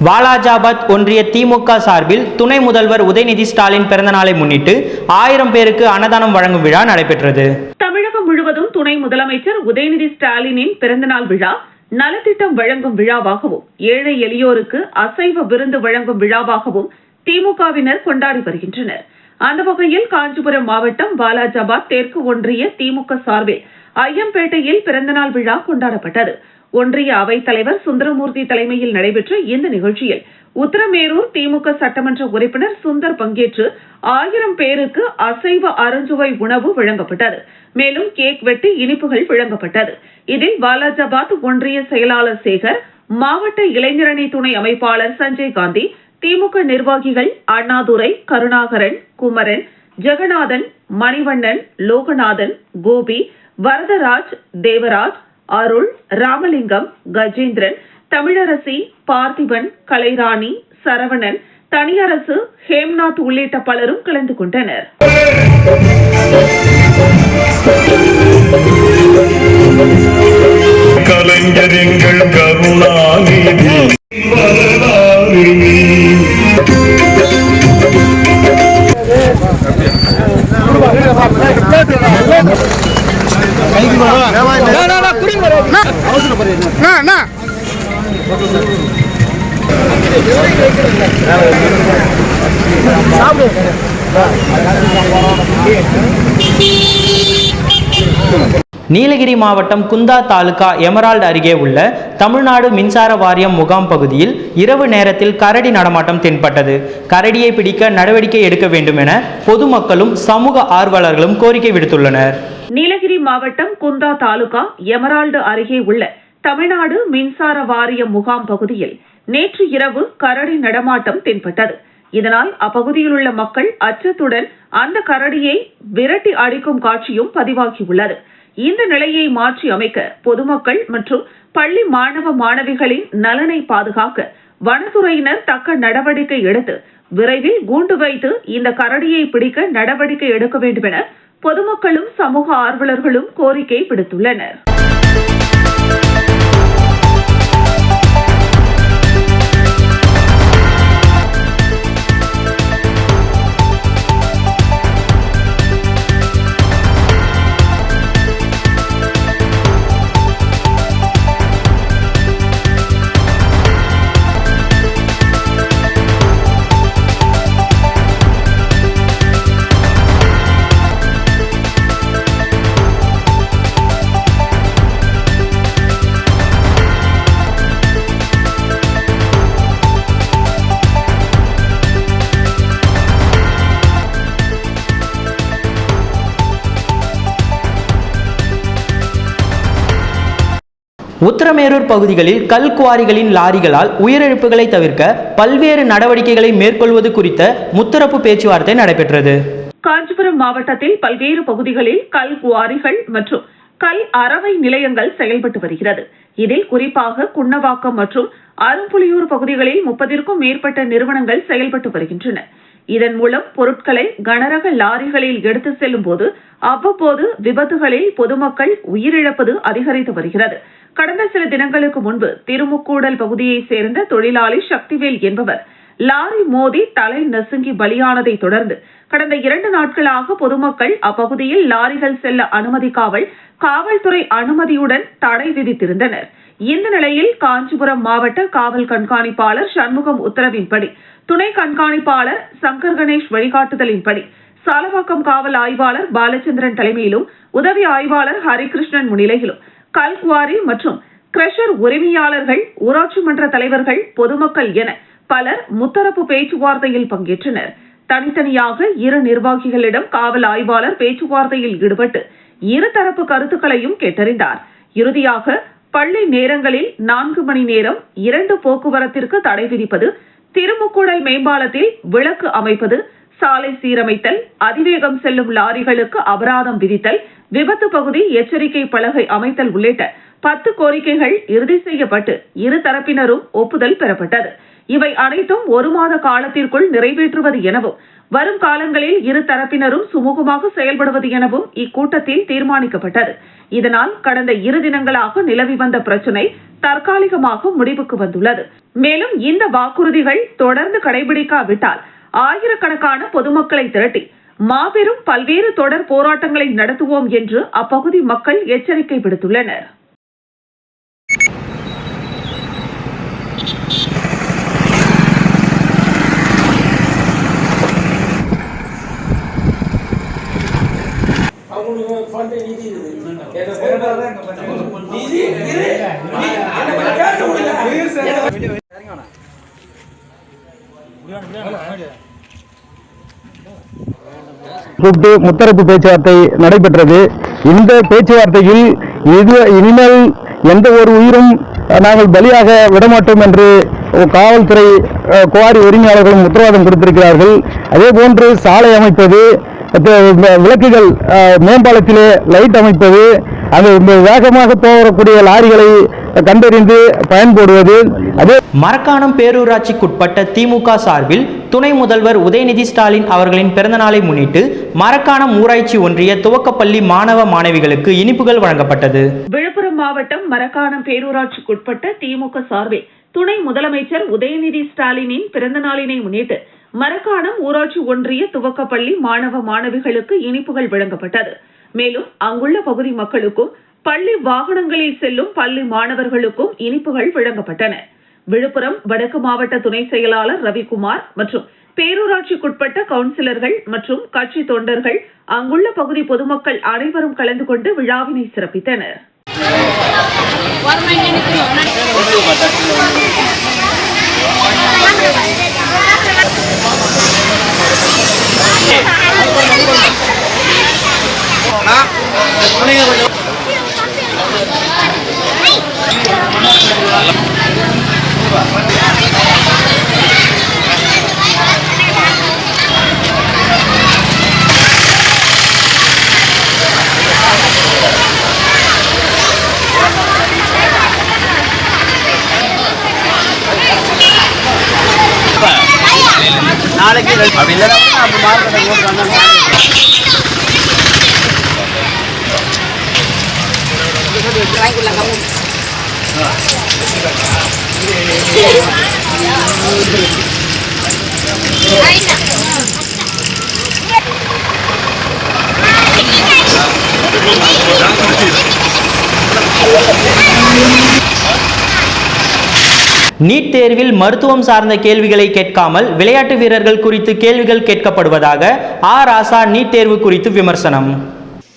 வாலாஜாபாத் ஒன்றிய திமுக சார்பில் துணை முதல்வர் உதயநிதி ஸ்டாலின் பிறந்தநாளை முன்னிட்டு 1000 பேருக்கு அன்னதானம் வழங்கும் விழா நடைபெற்றது. தமிழகம் முழுவதும் துணை முதலமைச்சர் உதயநிதி ஸ்டாலினின் பிறந்தநாள் விழா நலத்திட்டம் வழங்கும் விழாவாகவும், ஏழை எளியோருக்கு அசைவ விருந்து வழங்கும் விழாவாகவும் திமுகவினர் கொண்டாடி வருகின்றனர். அந்த வகையில் காஞ்சிபுரம் மாவட்டம் வாலாஜாபாத் தெற்கு ஒன்றிய திமுக சார்பில் ஐயம்பேட்டையில் பிறந்தநாள் விழா கொண்டாடப்பட்டது. ஒன்றிய அவைத் தலைவர் சுந்தரமூர்த்தி தலைமையில் நடைபெற்ற இந்த நிகழ்ச்சியில் உத்தரமேரூர் திமுக சட்டமன்ற உறுப்பினர் சுந்தர் பங்கேற்று 1000 பேருக்கு அசைவ அருஞ்சுவை உணவு வழங்கப்பட்டது. மேலும் கேக் வெட்டி இனிப்புகள் வழங்கப்பட்டது. இதில் வாலாஜாபாத் ஒன்றிய செயலாளர் சேகர், மாவட்ட இளைஞரணி துணை அமைப்பாளர் சஞ்சய் காந்தி, திமுக நிர்வாகிகள் அண்ணாதுரை, கருணாகரன், குமரன், ஜெகநாதன், மணிவண்ணன், லோகநாதன், கோபி, வரதராஜ், தேவராஜ், அருள், ராமலிங்கம், கஜேந்திரன், தமிழரசி, பார்த்திபன், கலைராணி, சரவணன், தனியரசு, ஹேம்நாத் உள்ளிட்ட பலரும் கலந்து கொண்டனர். கலைஞர்கள் கருணாநிதி நீலகிரி மாவட்டம் குந்தா தாலுகா எமரால்டு அருகே உள்ள தமிழ்நாடு மின்சார வாரியம் முகாம் பகுதியில் இரவு நேரத்தில் கரடி நடமாட்டம் தென்பட்டது. கரடியை பிடிக்க நடவடிக்கை எடுக்க வேண்டும் என பொதுமக்களும் சமூக ஆர்வலர்களும் கோரிக்கை விடுத்துள்ளனர். நீலகிரி மாவட்டம் குந்தா தாலுகா எமரால்டு அருகே உள்ள தமிழ்நாடு மின்சார வாரியம் முகாம் பகுதியில் நேற்று இரவு கரடி நடமாட்டம் தென்பட்டது. இதனால் அப்பகுதியில் உள்ள மக்கள் அச்சத்துடன் அந்த கரடியை விரட்டி அடிக்கும் காட்சியும் பதிவாகியுள்ளது. இந்த நிலையை மாற்றி அமைக்க பொதுமக்கள் மற்றும் பள்ளி மாணவ மாணவிகளின் நலனை பாதுகாக்க வனத்துறையினர் தக்க நடவடிக்கை எடுத்து விரைவில் கூண்டு வைத்து இந்த கரடியை பிடிக்க நடவடிக்கை எடுக்க வேண்டும் என பொதுமக்களும் சமூக ஆர்வலர்களும் கோரிக்கை விடுத்துள்ளனர். உத்தரமேரூர் பகுதிகளில் கல் குவாரிகளின் லாரிகளால் உயிரிழப்புகளை தவிர்க்க பல்வேறு நடவடிக்கைகளை மேற்கொள்வது குறித்த முத்தரப்பு பேச்சுவார்த்தை நடைபெற்றது. காஞ்சிபுரம் மாவட்டத்தில் பல்வேறு பகுதிகளில் கல் குவாரிகள் மற்றும் கல் அரவை நிலையங்கள் செயல்பட்டு வருகிறது. இதில் குறிப்பாக குன்னவாக்கம் மற்றும் அரும்புலியூர் பகுதிகளில் 30க்கும் மேற்பட்ட நிறுவனங்கள் செயல்பட்டு வருகின்றன. இதன் மூலம் பொருட்களை கனரக லாரிகளில் எடுத்து செல்லும் போது அவ்வப்போது விபத்துகளில் பொதுமக்கள் உயிரிழப்பது அதிகரித்து வருகிறது. கடந்த சில தினங்களுக்கு முன்பு திருமுக்கூடல் பகுதியைச் சேர்ந்த தொழிலாளி சக்திவேல் என்பவர் லாரி மோதி தலை நசுங்கி பலியானதை தொடர்ந்து கடந்த 2 நாட்களாக பொதுமக்கள் அப்பகுதியில் லாரிகள் செல்ல அனுமதிக்காமல் காவல்துறை அனுமதியுடன் தடை விதித்திருந்தனர். இந்த நிலையில் காஞ்சிபுரம் மாவட்ட காவல் கண்காணிப்பாளர் சண்முகம் உத்தரவின்படி, துணை கண்காணிப்பாளர் சங்கர் கணேஷ் வழிகாட்டுதலின்படி, சாலவாக்கம் காவல் ஆய்வாளர் பாலச்சந்திரன் தலைமையிலும் உதவி ஆய்வாளர் ஹரிகிருஷ்ணன் முன்னிலையிலும் கல்குவாரி மற்றும் கிரஷர் உரிமையாளர்கள், ஊராட்சி மன்ற தலைவர்கள், பொதுமக்கள் என பலர் முத்தரப்பு பேச்சுவார்த்தையில் பங்கேற்றனர். தனித்தனியாக இரு நிர்வாகிகளிடம் காவல் ஆய்வாளர் பேச்சுவார்த்தையில் ஈடுபட்டு இருதரப்பு கருத்துக்களையும் கேட்டறிந்தார். இறுதியாக பள்ளி நேரங்களில் 4 மணி நேரம் 2 போக்குவரத்திற்கு தடை விதிப்பது, திருமுக்கூடல் மேம்பாலத்தில் விளக்கு அமைப்பது, சாலை சீரமைத்தல், அதிவேகம் செல்லும் லாரிகளுக்கு அபராதம் விதித்தல், விபத்து பகுதி எச்சரிக்கை பலகை அமைத்தல் உள்ளிட்ட 10 கோரிக்கைகள் இறுதி செய்யப்பட்டு இரு தரப்பினரும் ஒப்புதல் பெறப்பட்டது. இவை அனைத்தும் 1 மாத காலத்திற்குள் நிறைவேற்றுவது எனவும் வரும் காலங்களில் இரு தரப்பினரும் சுமூகமாக செயல்படுவது எனவும் இக்கூட்டத்தில் தீர்மானிக்கப்பட்டது. இதனால் கடந்த 2 தினங்களாக நிலவி வந்த பிரச்சினை தற்காலிகமாக முடிவுக்கு வந்துள்ளது. மேலும் இந்த வாக்குறுதிகள் தொடர்ந்து கடைபிடிக்காவிட்டால் ஆயிரக்கணக்கான பொதுமக்களை திரட்டி மாபெரும் பல்வேறு தொடர் போராட்டங்களை நடத்துவோம் என்று அப்பகுதி மக்கள் எச்சரிக்கை விடுத்துள்ளனர். கூப்பிட்டு முத்தரப்பு பேச்சுவார்த்தை நடைபெற்றது. இந்த பேச்சுவார்த்தையில் இனிமேல் எந்த ஒரு உயிரும் நாங்கள் பலியாக விடமாட்டோம் என்று காவல்துறை குவாரி உரிமையாளர்களும் உத்தரவாதம் கொடுத்திருக்கிறார்கள். அதே போன்று சாலை அமைப்பது, விளக்குகள், மேம்பாலத்திலே லைட் அமைப்பது, அது வேகமாக போகக்கூடிய லாரிகளை கண்டறிந்து பயன்படுவது. அதே மரக்காணம் பேரூராட்சிக்குட்பட்ட திமுக சார்பில் துணை முதல்வர் உதயநிதி ஸ்டாலின் அவர்களின் பிறந்தநாளை முன்னிட்டு மரக்காணம் ஊராட்சி ஒன்றிய துவக்கப்பள்ளி மாணவ மாணவிகளுக்கு இனிப்புகள் வழங்கப்பட்டது. விழுப்புரம் மாவட்டம் மரக்காணம் பேரூராட்சிக்குட்பட்ட திமுக சார்பில் துணை முதலமைச்சர் உதயநிதி ஸ்டாலினின் பிறந்த நாளினை முன்னிட்டு மரக்காணம் ஊராட்சி ஒன்றிய துவக்கப்பள்ளி மாணவ மாணவிகளுக்கு இனிப்புகள் வழங்கப்பட்டது. மேலும் அங்குள்ள பகுதி மக்களுக்கும் பள்ளி வாகனங்களில் செல்லும் பள்ளி மாணவர்களுக்கும் இனிப்புகள் வழங்கப்பட்டன. விழுப்புரம் வடக்கு மாவட்ட துணை செயலாளர் ரவிக்குமார் மற்றும் பேரூராட்சிக்குட்பட்ட கவுன்சிலர்கள் மற்றும் கட்சி தொண்டர்கள் அங்குள்ள பகுதி பொதுமக்கள் அனைவரும் கலந்து கொண்டு விழாவினை சிறப்பித்தனர். நாளைக்கு அப்படி இல்லைன்னா நம்ம மார்க்கெட்டை போட்டு வந்தாங்க. நீட் தேர்வில் மருத்துவம் சார்ந்த கேள்விகளை கேட்காமல் விளையாட்டு வீரர்கள் குறித்து கேள்விகள் கேட்கப்படுவதாக ராசா நீட் தேர்வு குறித்து விமர்சனம்.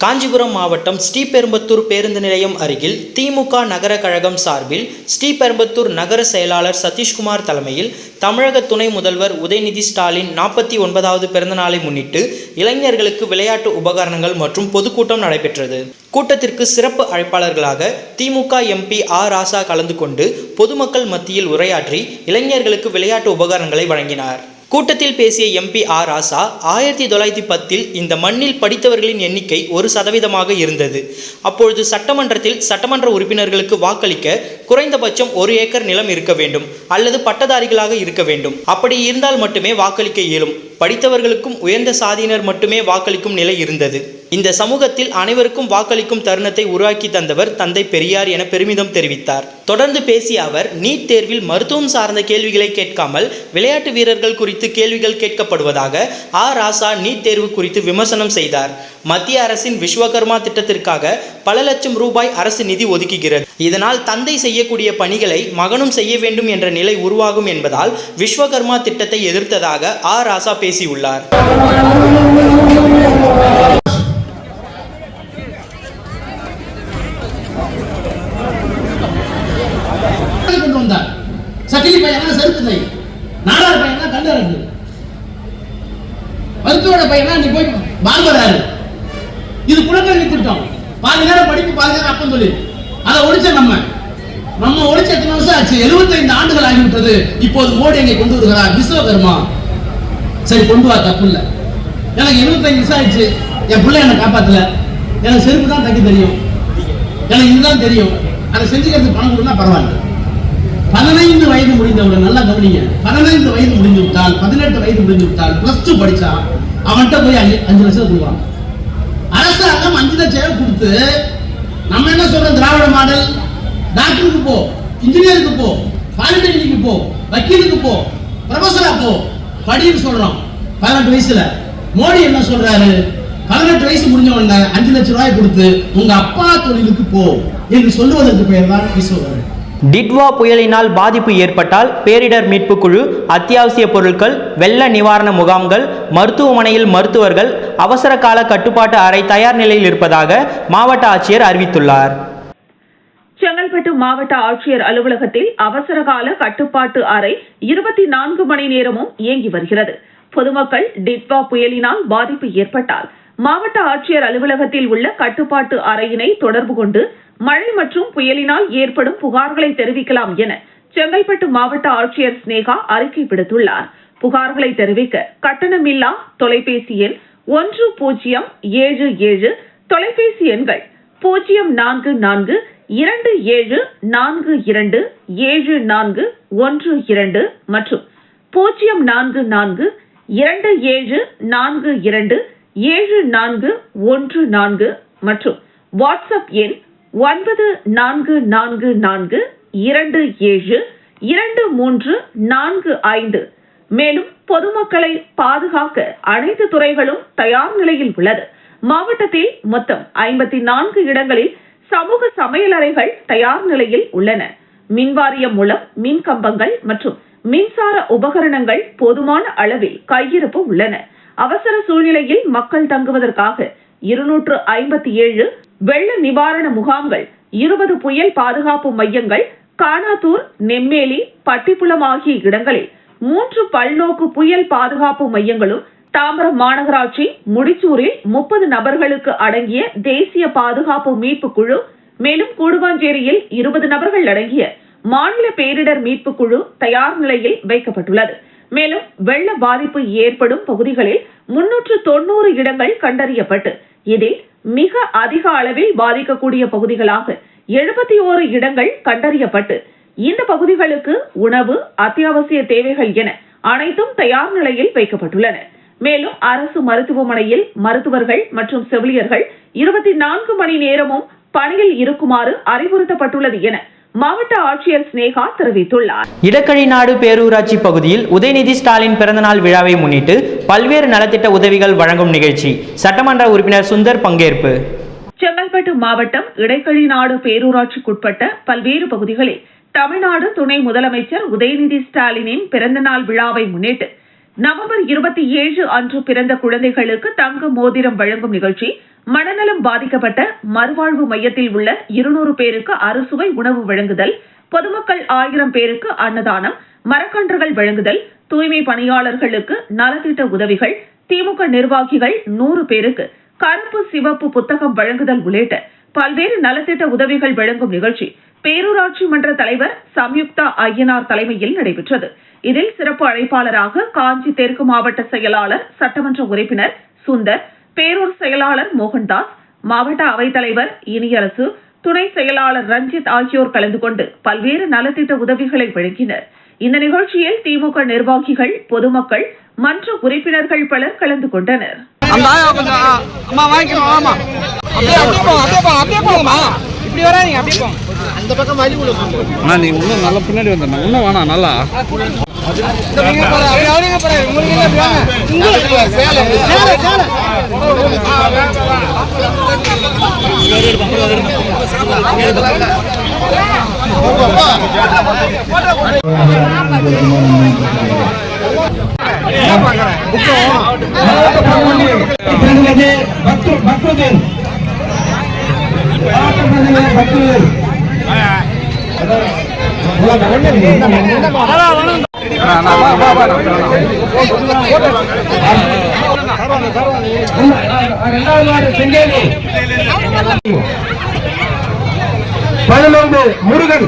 காஞ்சிபுரம் மாவட்டம் ஸ்ரீபெரும்புத்தூர் பேருந்து நிலையம் அருகில் திமுக நகர கழகம் சார்பில் ஸ்ரீபெரும்புத்தூர் நகர செயலாளர் சதீஷ்குமார் தலைமையில் தமிழக துணை முதல்வர் உதயநிதி ஸ்டாலின் 49வது பிறந்தநாளை முன்னிட்டு இளைஞர்களுக்கு விளையாட்டு உபகரணங்கள் மற்றும் பொதுக்கூட்டம் நடைபெற்றது. கூட்டத்திற்கு சிறப்பு அழைப்பாளர்களாக திமுக எம்பி ராசா கலந்து கொண்டு பொதுமக்கள் மத்தியில் உரையாற்றி இளைஞர்களுக்கு விளையாட்டு உபகரணங்களை வழங்கினார். கூட்டத்தில் பேசிய எம்பி ராசா 1910 இந்த மண்ணில் படித்தவர்களின் எண்ணிக்கை 1% இருந்தது. அப்பொழுது சட்டமன்றத்தில் சட்டமன்ற உறுப்பினர்களுக்கு வாக்களிக்க குறைந்தபட்சம் 1 ஏக்கர் நிலம் இருக்க வேண்டும் அல்லது பட்டதாரிகளாக இருக்க வேண்டும். அப்படி இருந்தால் மட்டுமே வாக்களிக்க இயலும். படித்தவர்களுக்கும் உயர்ந்த சாதியினர் மட்டுமே வாக்களிக்கும் நிலை இருந்தது. இந்த சமூகத்தில் அனைவருக்கும் வாக்களிக்கும் தருணத்தை உருவாக்கி தந்தவர் தந்தை பெரியார் என பெருமிதம் தெரிவித்தார். தொடர்ந்து பேசிய அவர் நீட் தேர்வில் மருத்துவம் சார்ந்த கேள்விகளை கேட்காமல் விளையாட்டு வீரர்கள் குறித்து கேள்விகள் கேட்கப்படுவதாக ராசா நீட் தேர்வு குறித்து விமர்சனம் செய்தார். மத்திய அரசின் விஸ்வகர்மா திட்டத்திற்காக பல லட்சம் ரூபாய் அரசு நிதி ஒதுக்குகிறது. இதனால் தந்தை செய்யக்கூடிய பணிகளை மகனும் செய்ய வேண்டும் என்ற நிலை உருவாகும் என்பதால் விஸ்வகர்மா திட்டத்தை எதிர்த்ததாக ராசா பேசியுள்ளார். சக்கிலி பையனா செருப்பு தை, நாடார் பையனா கண்டரண்டு, மருத்துவோட பையனா நீ போய் பார்பராரு. இது குலக்கல்வி திட்டம். பாதி நேரம் படிப்பு, பாதி நேரம் அப்பன் சொல்லி அதை ஒழிச்ச நம்ம ஒழிச்ச எத்தனை வருஷம் ஆச்சு? 75 ஆண்டுகள் ஆகிவிட்டது. இப்போது மோடி எங்கே கொண்டு வருகிறார்? விஸ்வகர்மா. சரி, கொண்டு வா, தப்பு இல்லை. எனக்கு 25 வருஷம் ஆயிடுச்சு, என் பிள்ளை என்னை காப்பாத்தல. எனக்கு செருப்பு தான் தைக்க தெரியும், எனக்கு இதுதான் தெரியும். அதை செஞ்சுக்கிறதுக்கு பணம் கொடுத்தா பரவாயில்ல. 15 வயது முடிந்தவுடன் நல்லா கவனிங்க, 15 வயது முடிந்து விட்டால், 18 வயது முடிந்து விட்டால், +2 படிச்சா அவன்கிட்ட போய் 5 லட்சம் கொடுப்பாங்க. அரசாங்கம் 5 லட்சம் கொடுத்து நம்ம என்ன சொல்றோம், திராவிட மாடல், டாக்டருக்கு போ, இன்ஜினியருக்கு போ, பாலிடெக்னிக்கு போ, வக்கீலுக்கு போ, ப்ரொஃபஸரா போ, படின்னு சொல்றோம் 18 வயசுல. மோடி என்ன சொல்றாரு, 18 வயசு முடிஞ்ச உடனே 5 லட்சம் ரூபாய் கொடுத்து உங்க அப்பா தொழிலுக்கு போ என்று சொல்லுவதற்கு பெயர் தான் கிஷோர். டிட்வா புயலினால் பாதிப்பு ஏற்பட்டால் பேரிடர் மீட்பு குழு, அத்தியாவசிய பொருட்கள், வெள்ள நிவாரண முகாம்கள், மருத்துவமனையில் மருத்துவர்கள், அவசர கால கட்டுப்பாட்டு அறை தயார் நிலையில் இருப்பதாக மாவட்ட ஆட்சியர் அறிவித்துள்ளார். செங்கல்பட்டு மாவட்ட ஆட்சியர் அலுவலகத்தில் அவசர கால கட்டுப்பாட்டு அறை 24 மணி நேரமும் இயங்கி வருகிறது. பொதுமக்கள் டிட்வா புயலினால் பாதிப்பு ஏற்பட்டால் மாவட்ட ஆட்சியர் அலுவலகத்தில் உள்ள கட்டுப்பாட்டு அறையினை தொடர்பு கொண்டு மழை மற்றும் புயலினால் ஏற்படும் புகார்களை தெரிவிக்கலாம் என செங்கல்பட்டு மாவட்ட ஆட்சியர் ஸ்னேகா அறிக்கை விடுத்துள்ளார். புகார்களை தெரிவிக்க கட்டணமில்லா தொலைபேசி எண் 1077, தொலைபேசி எண்கள் 044227427412 மற்றும் 044227427414 மற்றும் வாட்ஸ்அப் எண் 9442272345. மேலும் பொதுமக்களை பாதுகாக்க அனைத்து துறைகளும் தயார் நிலையில் உள்ளது. மாவட்டத்தில் மொத்தம் 54 இடங்களில் சமூக சமையலறைகள் தயார் நிலையில் உள்ளன. மின்வாரியம் மூலம் மின் கம்பங்கள் மற்றும் மின்சார உபகரணங்கள் போதுமான அளவில் கையிருப்பு உள்ளன. அவசர சூழ்நிலையில் மக்கள் தங்குவதற்காக 257 வெள்ள நிவாரண முகாம்கள், 20 புயல் பாதுகாப்பு மையங்கள், கானாத்தூர், நெம்மேலி, பட்டிப்புலம் ஆகிய இடங்களில் 3 பல்நோக்கு புயல் பாதுகாப்பு மையங்களும், தாம்பரம் மாநகராட்சி முடிச்சூரில் 30 நபர்களுக்கு அடங்கிய தேசிய பாதுகாப்பு மீட்பு குழு, மேலும் கூடுவாஞ்சேரியில் 20 நபர்கள் அடங்கிய மாநில பேரிடர் மீட்பு குழு தயார் நிலையில் வைக்கப்பட்டுள்ளது. மேலும் வெள்ள பாதிப்பு ஏற்படும் பகுதிகளில் 390 இடங்கள் கண்டறியப்பட்டு இதில் மிக அதிக அளவில் பாதிக்கக்கூடிய பகுதிகளாக 71 இடங்கள் கண்டறியப்பட்டு இந்த பகுதிகளுக்கு உணவு, அத்தியாவசிய தேவைகள் என அனைத்தும் தயார் நிலையில் வைக்கப்பட்டுள்ளன. மேலும் அரசு மருத்துவமனையில் மருத்துவர்கள் மற்றும் செவிலியர்கள் 24 மணி நேரமும் பணியில் இருக்குமாறு அறிவுறுத்தப்பட்டுள்ளது என மாவட்ட ஆட்சியர் ஸ்னேகா தெரிவித்துள்ளார். இடக்கழிநாடு பேரூராட்சி பகுதியில் உதயநிதி ஸ்டாலின் பிறந்தநாள் விழாவை முன்னிட்டு பல்வேறு நலத்திட்ட உதவிகள் வழங்கும் நிகழ்ச்சி. சட்டமன்ற உறுப்பினர் சுந்தர் பங்கேற்பு. செங்கல்பட்டு மாவட்டம் இடைக்கழிநாடு பேரூராட்சிக்குட்பட்ட பல்வேறு பகுதிகளில் தமிழ்நாடு துணை முதலமைச்சர் உதயநிதி ஸ்டாலினின் பிறந்தநாள் விழாவை முன்னிட்டு நவம்பர் 27 அன்று பிறந்த குழந்தைகளுக்கு தங்க மோதிரம் வழங்கும் நிகழ்ச்சி, மனநலம் பாதிக்கப்பட்ட மறுவாழ்வு மையத்தில் உள்ள 200 பேருக்கு அறுசுவை உணவு வழங்குதல், பொதுமக்கள் 1000 பேருக்கு அன்னதானம், மரக்கன்றுகள் வழங்குதல், தூய்மை பணியாளர்களுக்கு நலத்திட்ட உதவிகள், திமுக நிர்வாகிகள் 100 பேருக்கு கருப்பு சிவப்பு புத்தகம் வழங்குதல் உள்ளிட்ட பல்வேறு நலத்திட்ட உதவிகள் வழங்கும் நிகழ்ச்சி பேரூராட்சி மன்ற தலைவர் சம்யுக்தா ஐயனார் தலைமையில் நடைபெற்றது. இதில் சிறப்பு அழைப்பாளராக காஞ்சி தெற்கு மாவட்ட செயலாளர் சட்டமன்ற உறுப்பினர் சுந்தர், பேரூர் செயலாளர் மோகன்தாஸ், மாவட்ட அவைத்தலைவர் இனியரசு, துணை செயலாளர் ரஞ்சித் ஆகியோர் கலந்து கொண்டு பல்வேறு நலத்திட்ட உதவிகளை வழங்கினர். இந்த நிகழ்ச்சியில் திமுக நிர்வாகிகள், பொதுமக்கள், மன்ற உறுப்பினர்கள் பலர் கலந்து கொண்டனர். முருகன்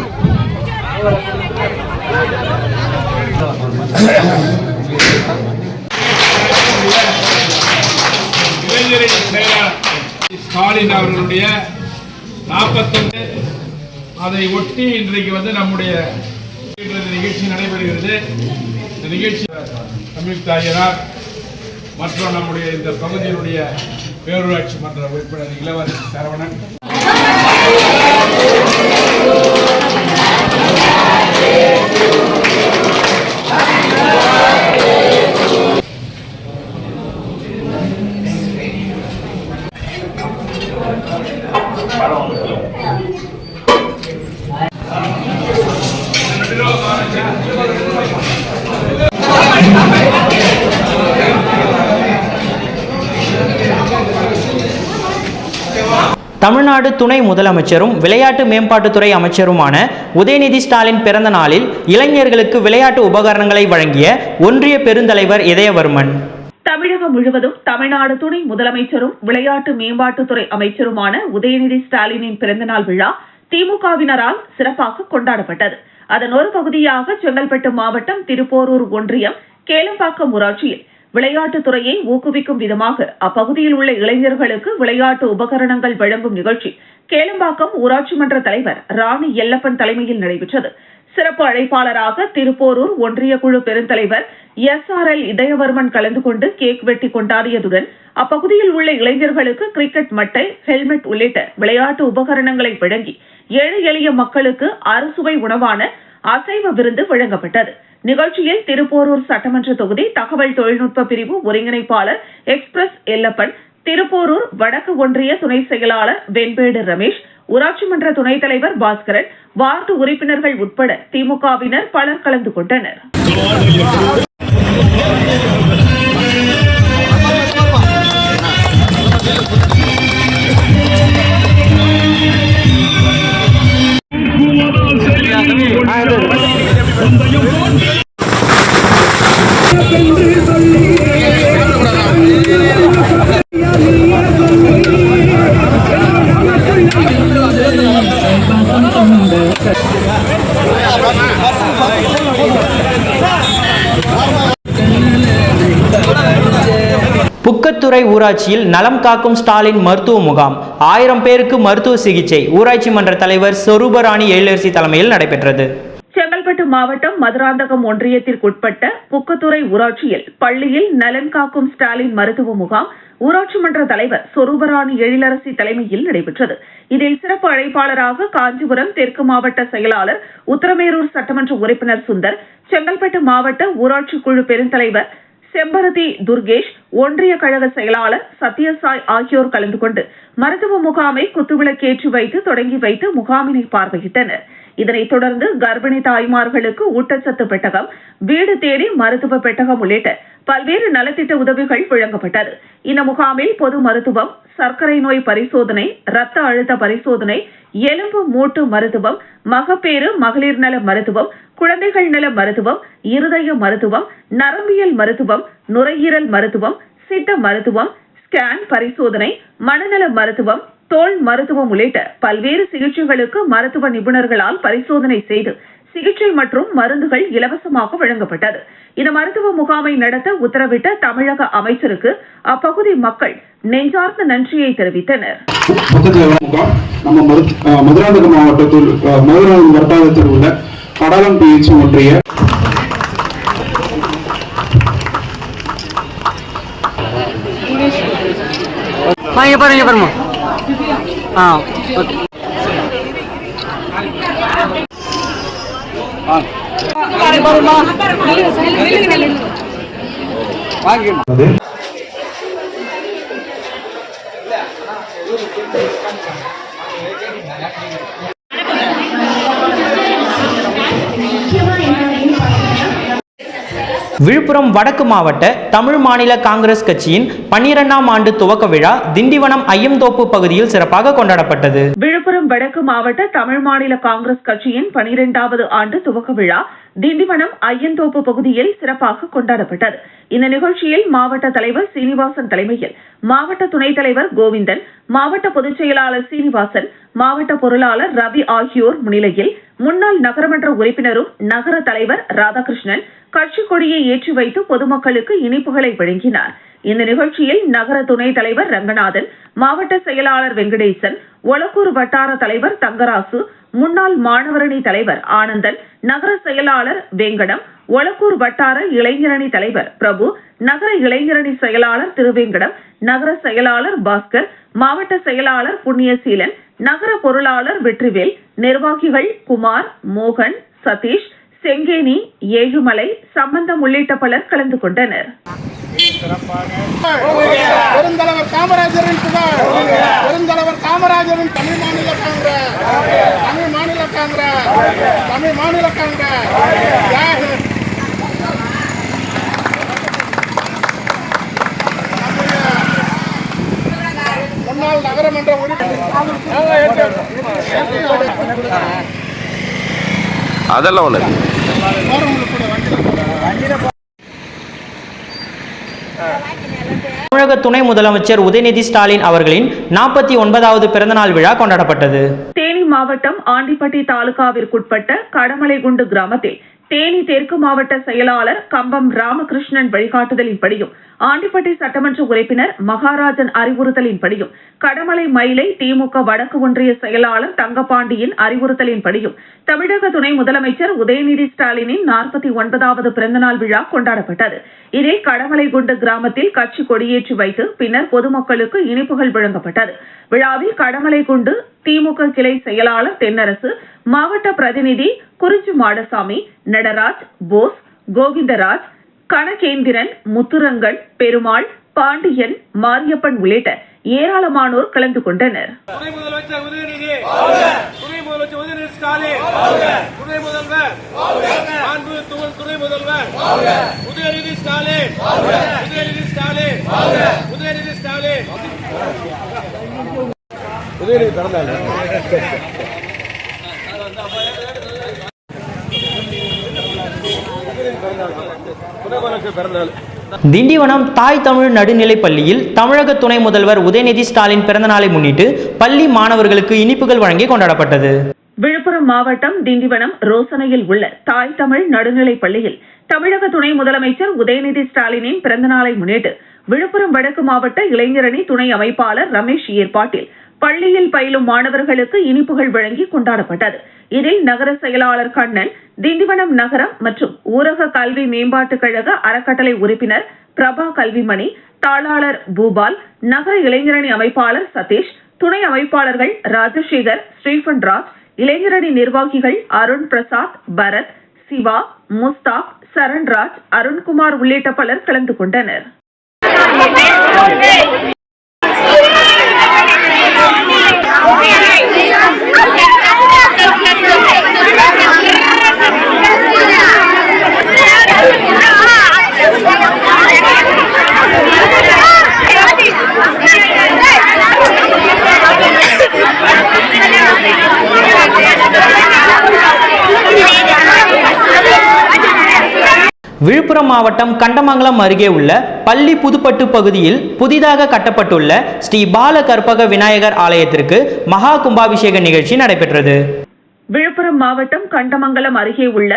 இளைஞரின் செயலாளர் ஸ்டாலின் அவர்களுடைய 41 அதை ஒட்டி இன்றைக்கு நம்முடைய நிகழ்ச்சி நடைபெறுகிறது. இந்த நிகழ்ச்சி சம்யுக்தா ஐயனார் மற்றும் நம்முடைய இந்த பகுதியினுடைய பேரூராட்சி மன்ற உறுப்பினர் இளவரசி சரவணன், தமிழ்நாடு துணை முதலமைச்சரும் விளையாட்டு மேம்பாட்டுத்துறை அமைச்சருமான உதயநிதி ஸ்டாலின் பிறந்த நாளில் இளைஞர்களுக்கு விளையாட்டு உபகரணங்களை வழங்கிய ஒன்றிய பெருந்தலைவர் இதயவர்மன். தமிழகம் முழுவதும் தமிழ்நாடு துணை முதலமைச்சரும் விளையாட்டு மேம்பாட்டுத்துறை அமைச்சருமான உதயநிதி ஸ்டாலினின் பிறந்தநாள் விழா திமுகவினரால் சிறப்பாக கொண்டாடப்பட்டது. அதன் ஒரு பகுதியாக செங்கல்பட்டு மாவட்டம் திருப்போரூர் ஒன்றியம் கேளம்பாக்கம் ஊராட்சியில் விளையாட்டுத் துறையை ஊக்குவிக்கும் விதமாக அப்பகுதியில் உள்ள இளைஞர்களுக்கு விளையாட்டு உபகரணங்கள் வழங்கும் நிகழ்ச்சி கேளம்பாக்கம் ஊராட்சி மன்ற தலைவர் ராணி எல்லப்பன் தலைமையில் நடைபெற்றது. சிறப்பு அழைப்பாளராக திருப்போரூர் ஒன்றிய குழு பெருந்தலைவர் SRL இதயவர்மன் கலந்து கொண்டு கேக் வெட்டி கொண்டாடியதுடன் அப்பகுதியில் உள்ள இளைஞர்களுக்கு கிரிக்கெட் மட்டை, ஹெல்மெட் உள்ளிட்ட விளையாட்டு உபகரணங்களை வழங்கி ஏழை எளிய மக்களுக்கு அறுசுவை உணவான அசைவ விருந்து வழங்கப்பட்டது. நிகழ்ச்சியில் திருப்போரூர் சட்டமன்ற தொகுதி தகவல் தொழில்நுட்ப பிரிவு ஒருங்கிணைப்பாளர் எக்ஸ்பிரஸ் எல்லப்பன், திருப்போரூர் வடக்கு ஒன்றிய துணை செயலாளர் வெண்பேடு ரமேஷ், ஊராட்சி மன்ற துணைத் தலைவர் பாஸ்கரன், வார்டு உறுப்பினர்கள் உட்பட திமுகவினர் பலர் கலந்து கொண்டனர். புக்கத்துறை ஊராட்சியில் நலம் காக்கும் ஸ்டாலின் மருத்துவ முகாம் 1000 பேருக்கு மருத்துவ சிகிச்சை ஊராட்சி மன்ற தலைவர் சொரூபராணி எழிலரசி தலைமையில் நடைபெற்றது. செங்கல்பட்டு மாவட்டம் மதுராந்தகம் ஒன்றியத்திற்குட்பட்ட புக்கத்துறை ஊராட்சியில் பள்ளியில் நலன் காக்கும் ஸ்டாலின் மருத்துவ முகாம் ஊராட்சி மன்ற தலைவர் சொரூபராணி எழிலரசி தலைமையில் நடைபெற்றது. இதில் சிறப்பு அழைப்பாளராக காஞ்சிபுரம் தெற்கு மாவட்ட செயலாளர், உத்தரமேரூர் சட்டமன்ற உறுப்பினர் சுந்தர், செங்கல்பட்டு மாவட்ட ஊராட்சி குழு பெருந்தலைவர் செம்பருதி துர்கேஷ், ஒன்றிய கழக செயலாளர் சத்யசாய் ஆகியோர் கலந்து கொண்டு மருத்துவ முகாமை குத்துவிளக்கேற்றி வைத்து தொடங்கி வைத்து முகாமினை பார்வையிட்டனர். இதனைத் தொடர்ந்து கர்ப்பிணி தாய்மார்களுக்கு ஊட்டச்சத்து பெட்டகம், வீடு தேடி மருத்துவ பெட்டகம் உள்ளிட்ட பல்வேறு நலத்திட்ட உதவிகள் வழங்கப்பட்டது. இந்த முகாமில் பொது மருத்துவம், சர்க்கரை நோய் பரிசோதனை, இரத்த அழுத்த பரிசோதனை, எலும்பு மூட்டு மருத்துவம், மகப்பேறு மகளிர் நல மருத்துவம், குழந்தைகள் நல மருத்துவம், இருதய மருத்துவம், நரம்பியல் மருத்துவம், நுரையீரல் மருத்துவம், சித்த மருத்துவம், ஸ்கேன் பரிசோதனை, மனநல மருத்துவம், தோல் மருத்துவம் உள்ளிட்ட பல்வேறு சிகிச்சைகளுக்கு மருத்துவ நிபுணர்களால் பரிசோதனை செய்து சிகிச்சை மற்றும் மருந்துகள் இலவசமாக வழங்கப்பட்டது. இந்த மருத்துவ முகாமை நடத்த உத்தரவிட்ட தமிழக அமைச்சருக்கு அப்பகுதி மக்கள் நெஞ்சார்ந்த நன்றியை தெரிவித்தனர். நம்ம மதுராந்தகம் மாவட்டத்தில் மதுராந்தகம் வட்டாரத்தில் உள்ள கடலம் PH ஒன்றிய பாருங்க விழுப்புரம் வடக்கு மாவட்ட தமிழ் மாநில காங்கிரஸ் கட்சியின் 12ஆம் ஆண்டு துவக்க விழா திண்டிவனம் ஐயம்தோப்பு பகுதியில் சிறப்பாக கொண்டாடப்பட்டது. விழுப்புரம் வடக்கு மாவட்ட தமிழ் மாநில காங்கிரஸ் கட்சியின் 12வது ஆண்டு துவக்க விழா திண்டிவனம் ஐயந்தோப்பு பகுதியில் சிறப்பாக கொண்டாடப்பட்டது. இந்த நிகழ்ச்சியில் மாவட்ட தலைவர் சீனிவாசன் தலைமையில் மாவட்ட துணைத் தலைவர் கோவிந்தன், மாவட்ட பொதுச் செயலாளர் சீனிவாசன், மாவட்ட பொருளாளர் ரவி ஆகியோர் முன்னிலையில் முன்னாள் நகரமன்ற உறுப்பினரும் நகர தலைவர் ராதாகிருஷ்ணன் கட்சி கொடியை ஏற்றி வைத்து பொதுமக்களுக்கு இனிப்புகளை வழங்கினார். இந்த நிகழ்ச்சியில் நகர துணைத் தலைவர் ரங்கநாதன், மாவட்ட செயலாளர் வெங்கடேசன், ஒலக்கூர் வட்டார தலைவர் தங்கராசு, முன்னாள் மாணவரணி தலைவர் ஆனந்தன், நகர செயலாளர் வெங்கடம், ஒலக்கூர் வட்டார இளைஞரணி தலைவர் பிரபு, நகர இளைஞரணி செயலாளர் திருவேங்கடம், நகர செயலாளர் பாஸ்கர், மாவட்ட செயலாளர் புண்ணியசீலன், நகர பொருளாளர் வெற்றிவேல், நிர்வாகிகள் குமார், மோகன், சதீஷ், செங்கேனி, ஏழுமலை, சம்பந்தம் உள்ளிட்ட பலர் கலந்து கொண்டனர். பெருந்தலைவர் காமராஜரின் புகழ், பெருந்தலைவர் காமராஜரின் தமிழ் மாநில காங்கிரஸ், தமிழ் மாநில காங்கிரஸ், தமிழ் மாநில காங்கிரஸ். முன்னாள் நகரமன்ற அதெல்லாம் ஒண்ணு தமிழக துணை முதலமைச்சர் உதயநிதி ஸ்டாலின் அவர்களின் 49வது பிறந்தநாள் விழா கொண்டாடப்பட்டது. தேனி மாவட்டம் ஆண்டிப்பட்டி தாலுகாவிற்குட்பட்ட கடமலைகுண்டு கிராமத்தில் தேனி தெற்கு மாவட்ட செயலாளர் கம்பம் ராமகிருஷ்ணன் வழிகாட்டுதலின்படியும் ஆண்டிப்பட்டி சட்டமன்ற உறுப்பினர் மகாராஜன் அறிவுறுத்தலின்படியும் கடமலை மயிலை திமுக வடக்கு ஒன்றிய செயலாளர் தங்கபாண்டியின் அறிவுறுத்தலின்படியும் தமிழக துணை முதலமைச்சர் உதயநிதி ஸ்டாலினின் 49வது பிறந்தநாள் விழா கொண்டாடப்பட்டது. இதில் கடமலைகுண்டு கிராமத்தில் கட்சி கொடியேற்றி வைத்து பின்னர் பொதுமக்களுக்கு இனிப்புகள் வழங்கப்பட்டது. விழாவில் கடமலைகுண்டு திமுக கிளை செயலாளர் தென்னரசு, மாவட்ட பிரதிநிதி குறிச்சி மாடசாமி, நடராஜ், போஸ், கோவிந்தராஜ், கணகேந்திரன், முத்துரங்கன், பெருமாள், பாண்டியன், மாரியப்பன் உள்ளிட்ட ஏராளமானோர் கலந்து கொண்டனர். துணை முதலமைச்சர் உதயநிதி, துணை முதலமைச்சர் உதயநிதி ஸ்டாலின், துணை முதல்வர் துணை முதல்வர் உதயநிதி ஸ்டாலின், உதயநிதி ஸ்டாலின், உதயநிதி ஸ்டாலின், உதயநிதி பிறந்தநாள். திண்டிவனம் தாய் தமிழ் நடுநிலைப் பள்ளியில் தமிழக துணை முதல்வர் உதயநிதி ஸ்டாலின் பிறந்தநாளை முன்னிட்டு பள்ளி மாணவர்களுக்கு இனிப்புகள் வழங்கி கொண்டாடப்பட்டது. விழுப்புரம் மாவட்டம் திண்டிவனம் ரோசனையில் உள்ள தாய் தமிழ் நடுநிலைப் பள்ளியில் தமிழக துணை முதலமைச்சர் உதயநிதி ஸ்டாலினின் பிறந்தநாளை முன்னிட்டு விழுப்புரம் வடக்கு மாவட்ட இளைஞரணி துணை அமைப்பாளர் ரமேஷ் ஏற்பாட்டில் பள்ளியில் பயிலும் மாணவர்களுக்கு இனிப்புகள் வழங்கி கொண்டாடப்பட்டது. இதில் நகர செயலாளர் கண்ணன், திண்டிவனம் நகரம் மற்றும் ஊரக கல்வி மேம்பாட்டுக் கழக அறக்கட்டளை உறுப்பினர் பிரபா கல்விமணி, தாளாளர் பூபால், நகர இளைஞரணி அமைப்பாளர் சதீஷ், துணை அமைப்பாளர்கள் ராஜசேகர், ஸ்டீபன் ராஜ், இளைஞரணி நிர்வாகிகள் அருண் பிரசாத், பரத், சிவா, முஸ்தாக், சரண்ராஜ், அருண்குமார் உள்ளிட்ட பலர் கலந்து கொண்டனர். விழுப்புரம் மாவட்டம் கண்டமங்கலம் அருகே உள்ள பள்ளி புதுப்பட்டு பகுதியில் புதிதாக கட்டப்பட்டுள்ள ஸ்ரீ பால கற்பக விநாயகர் ஆலயத்திற்கு மகா கும்பாபிஷேக நிகழ்ச்சி நடைபெற்றது. விழுப்புரம் மாவட்டம் கண்டமங்கலம் அருகே உள்ள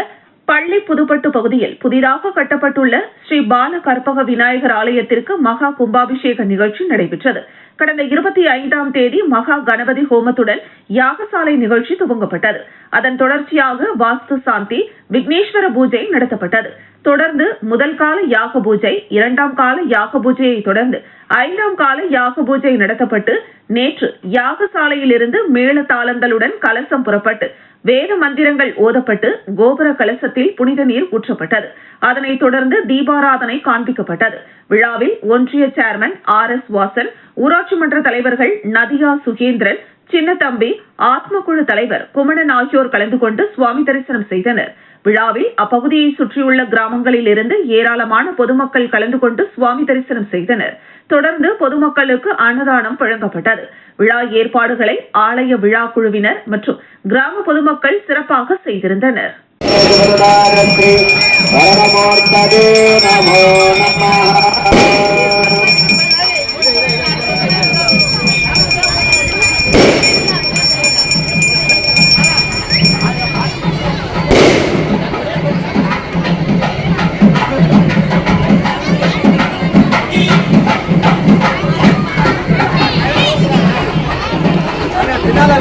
பள்ளி புதுப்பட்டு பகுதியில் புதிதாக கட்டப்பட்டுள்ள ஸ்ரீ பால கற்பக விநாயகர் ஆலயத்திற்கு மகா கும்பாபிஷேக நிகழ்ச்சி நடைபெற்றது. கடந்த 25ஆம் தேதி மகா கணபதி ஹோமத்துடன் யாகசாலை நிகழ்ச்சி துவங்கப்பட்டது. அதன் தொடர்ச்சியாக வாஸ்து சாந்தி, விக்னேஸ்வர பூஜை நடத்தப்பட்டது. தொடர்ந்து முதல் கால யாக பூஜை, 2ஆம் கால யாக பூஜையை தொடர்ந்து 5ஆம் கால யாக பூஜை நடத்தப்பட்டு நேற்று யாகசாலையிலிருந்து மேள தாளங்களுடன் கலசம் புறப்பட்டு வேத மந்திரங்கள் ஓதப்பட்டு கோபுர கலசத்தில் புனித நீர் ஊற்றப்பட்டது. அதனைத் தொடர்ந்து தீபாராதனை காண்பிக்கப்பட்டது. விழாவில் ஒன்றிய சேர்மன் RS வாசன், ஊராட்சி மன்ற தலைவர்கள் நதியா சுகேந்திரன், சின்னத்தம்பி, ஆத்மகுழு தலைவர் குமணன் ஆகியோர் கலந்து கொண்டு சுவாமி தரிசனம் செய்தனர். விழாவில் அப்பகுதியை சுற்றியுள்ள கிராமங்களில் இருந்து ஏராளமான பொதுமக்கள் கலந்து கொண்டு சுவாமி தரிசனம் செய்தனர். தொடர்ந்து பொதுமக்களுக்கு அன்னதானம் வழங்கப்பட்டது. விழா ஏற்பாடுகளை ஆலய விழா குழுவினர் மற்றும் கிராம பொதுமக்கள் சிறப்பாக செய்திருந்தனர். பின்னால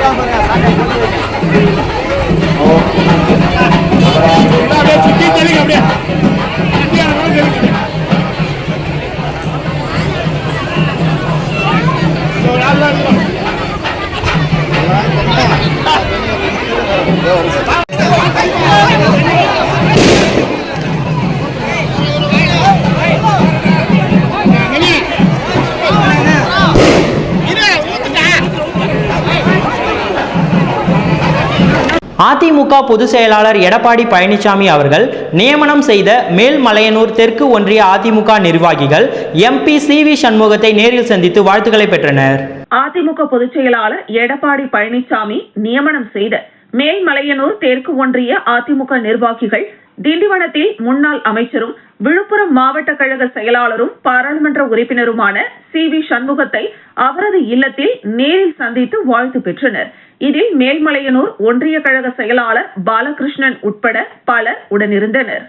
அதிமுக பொதுச் செயலாளர் எடப்பாடி பழனிசாமி அவர்கள் நியமனம் செய்த மேல்மலையனூர் தெற்கு ஒன்றிய அதிமுக நிர்வாகிகள் MP CV சண்முகத்தை நேரில் சந்தித்து வாழ்த்துக்களை பெற்றனர். அதிமுக பொதுச் செயலாளர் எடப்பாடி பழனிசாமி நியமனம் செய்த மேல்மலையனூர் தெற்கு ஒன்றிய அதிமுக நிர்வாகிகள் திண்டிவனத்தில் முன்னாள் அமைச்சரும் விழுப்புரம் மாவட்ட கழக செயலாளரும் பாராளுமன்ற உறுப்பினருமான CV சண்முகத்தை அவரது இல்லத்தில் நேரில் சந்தித்து வாழ்த்து பெற்றனர். இதில் மேல்மலையனூர் ஒன்றிய கழக செயலாளர் பாலகிருஷ்ணன் உட்பட பலர் உடனிருந்தனர்.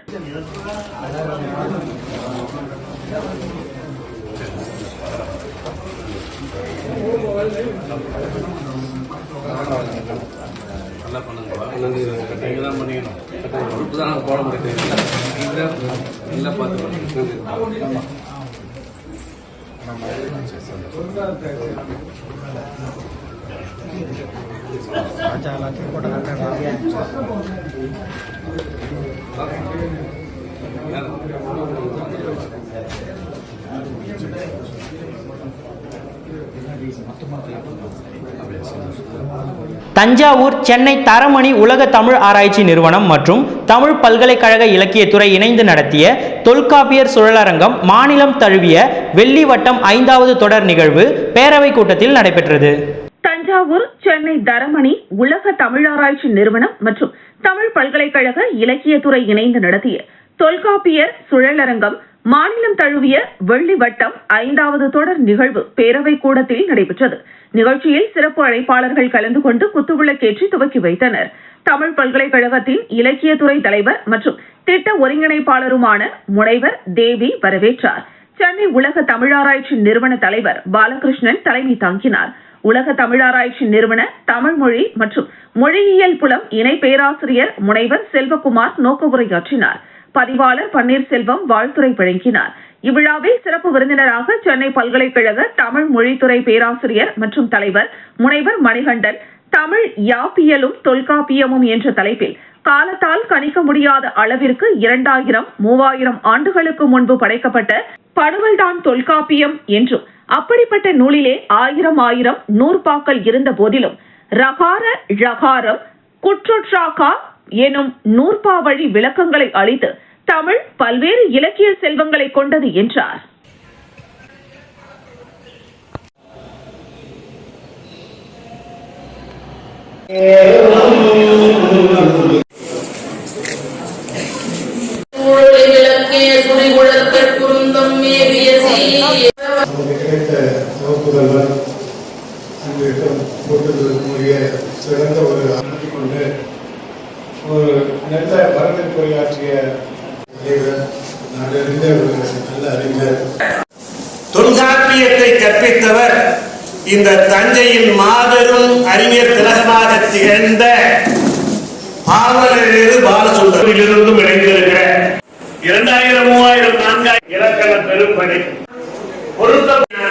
தஞ்சாவூர் சென்னை தரமணி உலக தமிழ் ஆராய்ச்சி நிறுவனம் மற்றும் தமிழ் பல்கலைக்கழக இலக்கியத்துறை இணைந்து நடத்திய தொல்காப்பியர் சுழலரங்கம் மாநிலம் தழுவிய வெள்ளி வட்டம் 5வது தொடர் நிகழ்வு பேரவை கூட்டத்தில் நடைபெற்றது. தஞ்சாவூர் சென்னை தரமணி உலக தமிழ் ஆராய்ச்சி நிறுவனம் மற்றும் தமிழ் பல்கலைக்கழக இலக்கியத்துறை இணைந்து நடத்திய தொல்காப்பியர் சுழலரங்கம் மாநிலம் தழுவிய வெள்ளி வட்டம் 5வது தொடர் நிகழ்வு பேரவை கூடத்தில் நடைபெற்றது. நிகழ்ச்சியில் சிறப்பு அழைப்பாளர்கள் கலந்து கொண்டு குத்துவிளக்கேற்றி துவக்கி வைத்தனர். தமிழ் பல்கலைக்கழகத்தின் இலக்கியத்துறை தலைவர் மற்றும் திட்ட ஒருங்கிணைப்பாளருமான முனைவர் தேவி வரவேற்றார். சென்னை உலக தமிழாராய்ச்சி நிறுவன தலைவர் பாலகிருஷ்ணன் தலைமை தாங்கினார். உலக தமிழாராய்ச்சி நிறுவன தமிழ் மொழி மற்றும் மொழியியல் புலம் இணை பேராசிரியர் முனைவர் செல்வகுமார் நோக்க உரையாற்றினார். பதிவாளர் பன்னீர்செல்வம் வாழ்த்துரை வழங்கினார். இவ்விழாவில் சிறப்பு விருந்தினராக சென்னை பல்கலைக்கழக தமிழ் மொழித்துறை பேராசிரியர் மற்றும் தலைவர் முனைவர் மணிகண்டன் தமிழ் யாப்பியலும் தொல்காப்பியமும் என்ற தலைப்பில் காலத்தால் கணிக்க முடியாத அளவிற்கு 2000, 3000 ஆண்டுகளுக்கு முன்பு படைக்கப்பட்ட படுவல்தான் தொல்காப்பியம் என்றும் அப்படிப்பட்ட நூலிலே 1000 நூற்பாக்கள் இருந்த போதிலும் ரகார ழகாரம் குற்றொற்றாகா எனும் நூற்பா வழி விளக்கங்களை அளித்து தமிழ் பல்வேறு இலக்கிய செல்வங்களை கொண்டது என்றார். சிறந்த ஒரு கொண்டு ஒரு நல்ல வரவேற்புரையாற்றிய நாடறிந்த ஒரு நல்ல அறிஞர். தொல்காப்பியத்தை கற்பித்தவர் இந்த தஞ்சையின் மாபெரும் அறிஞர் திலகமாக திகழ்ந்த பாவலரேறு பாலசுந்தரத்திலிருந்தும் இணைந்திருக்கிற 2000, 3000, 4000 இலக்கண பெரும்படை பொருத்த